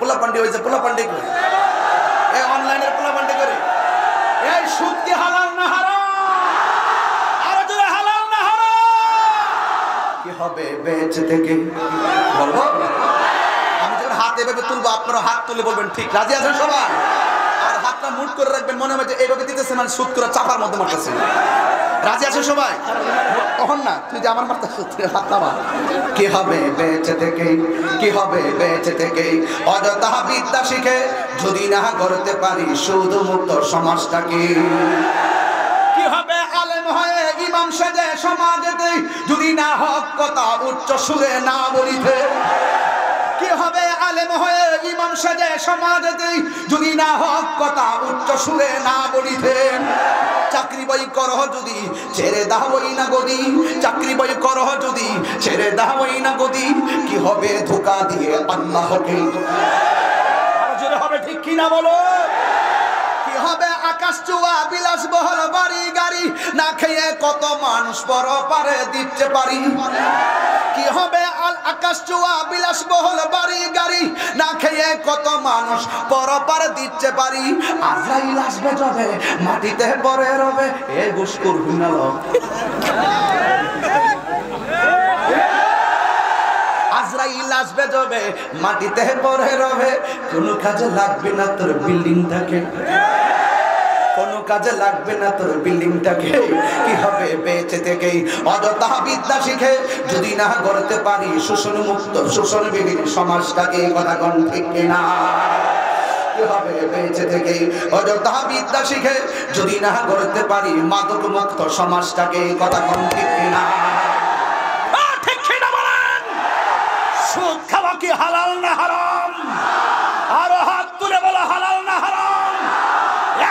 পোলা পান্ডি হয়েছে, পোলা পান্ডি করে এই অনলাইনের পোলা পান্ডি করে। এই সুদ কি হালাল না হারাম? আরো জোরে হালাল না হারাম? কি হবে বেঁচে থেকে বলবো? আমি যখন হাত এভাবে তুলবো আপনারা হাত তুলে বলবেন ঠিক। রাজি আছেন সবাই? আর হাতটা মুট করে রাখবেন, মনে হয় যে এইভাবে দিতেছে মানে সুদ করে চাপার মধ্যে মারতেছে। রাজি আছেন সবাই? তখন না তুই যে আমার মাথা সূত্রে হাত নামা। কি হবে বেঁচে থেকে, কি হবে বেঁচে থেকে অযথা বিদ্যা শিখে যদি না করতে পারি শুধু মুক্ত সমাজটাকে। কি হবে আলেম হয়ে ইমাম সেজে সমাজেতে যদি না হক কথা উচ্চ সুরে না বলিতে। কি হবে আলেম হয়ে ইমাম সেজে সমাজেতে যদি না হক কথা উচ্চ সুরে না বলিতে। চাকরি বই করহ যদি ছেড়ে দাওই না গদি, চাকরি বই করহ যদি ছেড়ে দাওই না গদি। কি হবে ধোঁকা দিয়ে আল্লাহকে। আরো জোরে হবে ঠিক কি না বলো? কি হবে আকাশ চুয়া বিলাস বহল বাড়ি গাড়ি না খেয়ে কত মানুষ পরপারে দিতে পারি। কি হবে আকাশ চুয়া বিলাস বহল বাড়ি গাড়ি না খেয়ে কত মানুষ পরপারে দিতে পারি। আজরাইল আসবে যাবে মাটিতে পড়ে রবে। এ গুসকুর হুনাল আজরাইল আসবে যাবে মাটিতে পড়ে রবে। কোনো কাজে লাগবে না তোর বিল্ডিংটাকে, কোনো কাজে লাগবে না তোর বিল্ডিংটাকে। কি হবে বেঁচে থেকে অযথা বিদ্যা শিখে যদি না করতে পারি শোষণ মুক্ত শোষণ বিহীন সমাজটাকে। কথা কোন ঠিক কিনা? কি হবে বেঁচে থেকে অযথা বিদ্যা শিখে যদি না করতে পারি মাদক মুক্ত সমাজটাকে। কথা কোন ঠিক কিনা? ঠিক কিনা বলেন? সুদ খাওয়া কি হালাল না হারাম? আরো হাত তুলে বলো হালাল না হারাম?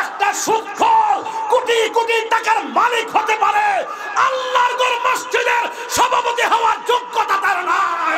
একটা সুদখোর কোটি কোটি টাকার মালিক হতে পারে, আল্লাহর ঘর মসজিদের সভাপতি হওয়ার যোগ্যতা তার নাই।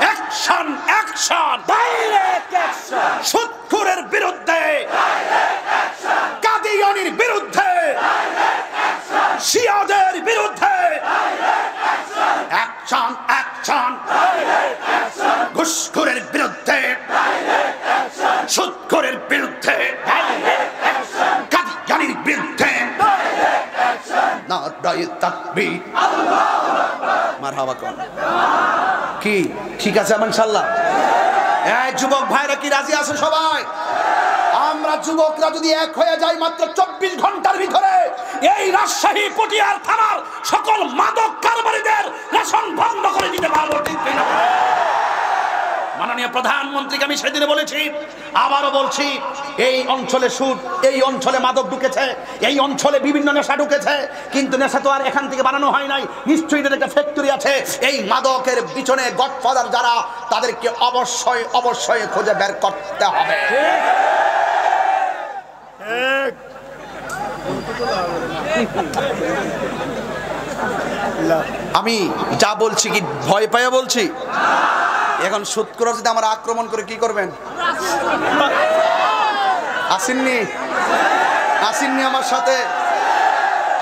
Action action direct action. সুদখোরের বিরুদ্ধে কাদিয়ানির বিরুদ্ধে শিয়াদের বিরুদ্ধে অ্যাকশন অ্যাকশন। ঘুষখোরের বিরুদ্ধে সুদখোরের বিরুদ্ধে কাদিয়ানির বিরুদ্ধে নারায়ে তাকবীর মারহাবা কোন। কি ঠিক আছে ইনশাআল্লাহ? এই যুবক ভাইরা কি রাজি আছে সবাই? আমরা যুবকরা যদি এক হয়ে যাই মাত্র 24 ঘন্টার ভিতরে এই রাজশাহী পটিয়ার থানার সকল মাদক কারবারিদের রেশন বন্ধ করে দিতে পারবো। ঠিক না? মাননীয় প্রধানমন্ত্রীকে আমি সেদিনে বলেছি, আবারও বলছি, এই অঞ্চলে সুদ, এই অঞ্চলে মাদক ঢুকেছে, এই অঞ্চলে বিভিন্ন নেশা ঢুকেছে, কিন্তু নেশা তো আর এখান থেকে বানানো হয় নাই, নিশ্চয়ই এদের একটা ফ্যাক্টরি আছে। এই মাদকের পিছনে গডফাদার যারা, তাদেরকে অবশ্যই অবশ্যই খুঁজে বের করতে হবে। আমি যা বলছি কি ভয় পাইয়া বলছি? এখন সুদখোর যদি আমার আক্রমণ করে কি করবেন? আসেননি আসেননি আমার সাথে?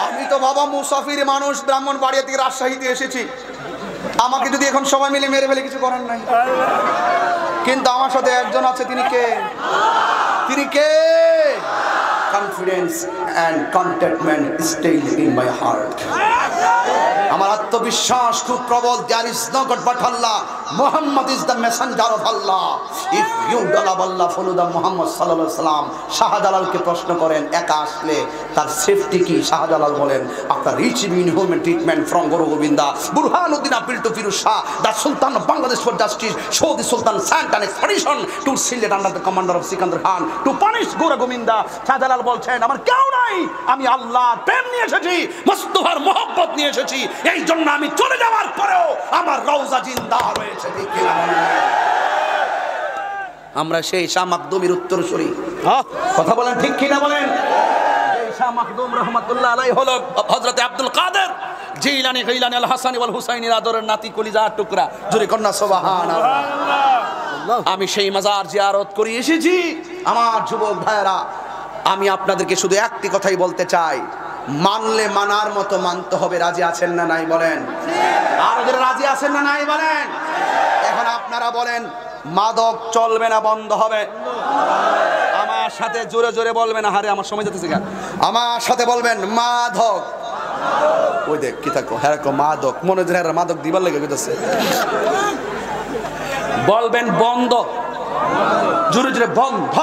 আমি তো বাবা মুসাফির মানুষ, ব্রাহ্মণবাড়িয়া থেকে রাজশাহীতে এসেছি। আমাকে যদি এখন সবাই মিলে মেরে ফেলে কিছু করার নাই, কিন্তু আমার সাথে একজন আছে। তিনি কে? তিনি কে? Confidence and contentment still in my heart. আমার আত্মবিশ্বাস খুব প্রবল। There is no god but Allah, Muhammad is the messenger of Allah. If you love Allah follow the Muhammad সাল্লাল্লাহু আলাইহি সাল্লাম। শাহজালালকে প্রশ্ন করেন একা আসলে তার সেফটি কি? শাহজালাল বলেন, after receiving human treatment from Guru Govinda Burhanuddin appeal to Firoz Shah, the sultan of Bangladesh for justice, so the sultan sent an expedition to Sylhet under the commander of Sikandar Khan to punish Guru Govinda. Shahjalal বলছেন, আমার কেউ নাই, আমি আল্লাহর প্রেম নিয়ে এসেছি, মুস্তাফার মোহব্বত নিয়ে এসেছি, এই জন্য আমি চলে যাওয়ার পরেও আমার রওজা জিন্দা রয়েছে। আমরা সেই শাহ মাকদুমির উত্তরসূরি। কথা বলেন ঠিক কিনা বলেন? শাহ মাখদুম রহমাতুল্লাহ আলাইহি হলো হযরত আব্দুল কাদের জিলানী গিলানী আল হাসানী ওয়াল হুসাইনির আদরের নাতি কলিজার টুকরা, জোরে কন্যা সুবহানাল্লাহ। আমি সেই মাজার জিয়ারত করে এসেছি। আমার যুবক ভাইরা, আমি আপনাদেরকে শুধু একটি কথাই বলতে চাই, মানলে মানার মতো মানতে হবে। রাজি আছেন না নাই বলেন? আর যারা রাজি আছেন না নাই বলেন? এখন আপনারা বলেন, মাদক চলবে না বন্ধ হবে? আমার সাথে জোরে জোরে বলবেন। আরে আমার সময় যেতেছে কেন? আমার সাথে বলবেন মাদক। ওই দেখ কি থাকো, হ্যাঁ মাদক, মনে হচ্ছে হ্যাঁ মাদক দিবার লেগে গেছে। বলবেন বন্ধ, জোরে জোরে বন্ধ।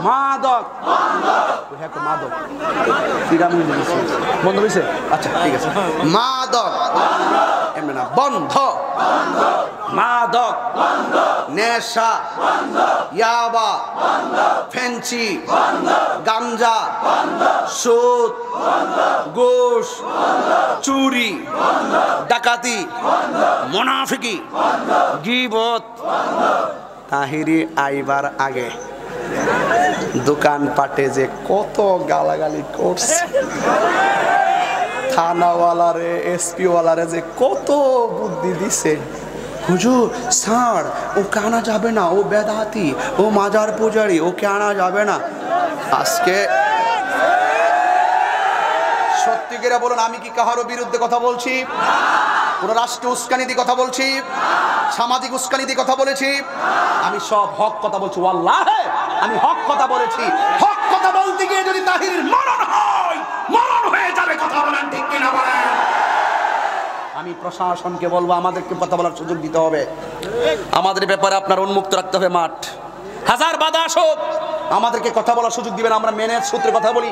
মাদক মাদক বন্ধ হয়েছে? আচ্ছা ঠিক আছে। মাদক এমনি না, বন্ধ। মাদক, নেশা, ইয়াবা, ফেন্সি, গাঞ্জা, সুদ, ঘুষ, চুরি, ডাকাতি, মুনাফিকি, গীবত। তাহিরি আইবার আগে দোকানপাটে যে কত গালাগালি করছে, থানাওয়ালারে এসপি ওয়ালারে যে কত বুদ্ধি দিছে, হুজুর স্যার ওকে আনা যাবে না, ও বেদাতি, ও মাজার পূজারি, ওকে আনা যাবে না। আজকে সত্যি করে বলুন, আমি কি কাহারও বিরুদ্ধে কথা বলছি? কোন রাষ্ট্র উস্কানি দিয়ে কথা বলছি? সামাজিক উস্কানি দিয়ে কথা বলেছি? আমি সব হক কথা বলছি। ওয়াল্লাহি আমি হক কথা বলেছি। হক কথা বলতে গিয়ে যদি তাহিরের মরণ হয়, মরণ হয়ে যাবে। কথা বলেন ঠিক কিনা বলেন? আমি প্রশাসনকে বলবো, আমাদেরকে কথা বলার সুযোগ দিতে হবে। আমাদের ব্যাপারে আপনার উন্মুক্ত রাখতে হবে মাঠ। হাজার বাধা আসুক, আমাদেরকে কথা বলার সুযোগ দিবেন। আমরা মেনের সূত্রে কথা বলি,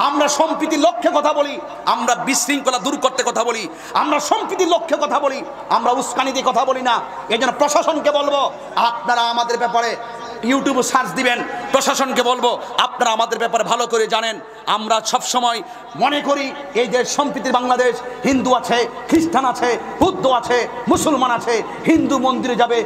আমরা সম্প্রীতির লক্ষ্যে কথা বলি, আমরা বিশৃঙ্খলা দূর করতে কথা বলি, আমরা সম্প্রীতির লক্ষ্যে কথা বলি, আমরা উস্কানি দিয়ে কথা বলি না। এই জন্য প্রশাসনকে বলবো, আপনারা আমাদের ব্যাপারে ইউটিউবে সার্চ দিবেন। প্রশাসনকে বলবো, আপনারা আমাদের ব্যাপারে ভালো করে জানেন। আমরা সব সময় মনে করি এই দেশ সম্প্রীতির বাংলাদেশ। হিন্দু আছে, খ্রিস্টান আছে, বৌদ্ধ আছে, মুসলমান আছে। হিন্দু মন্দিরে যাবে,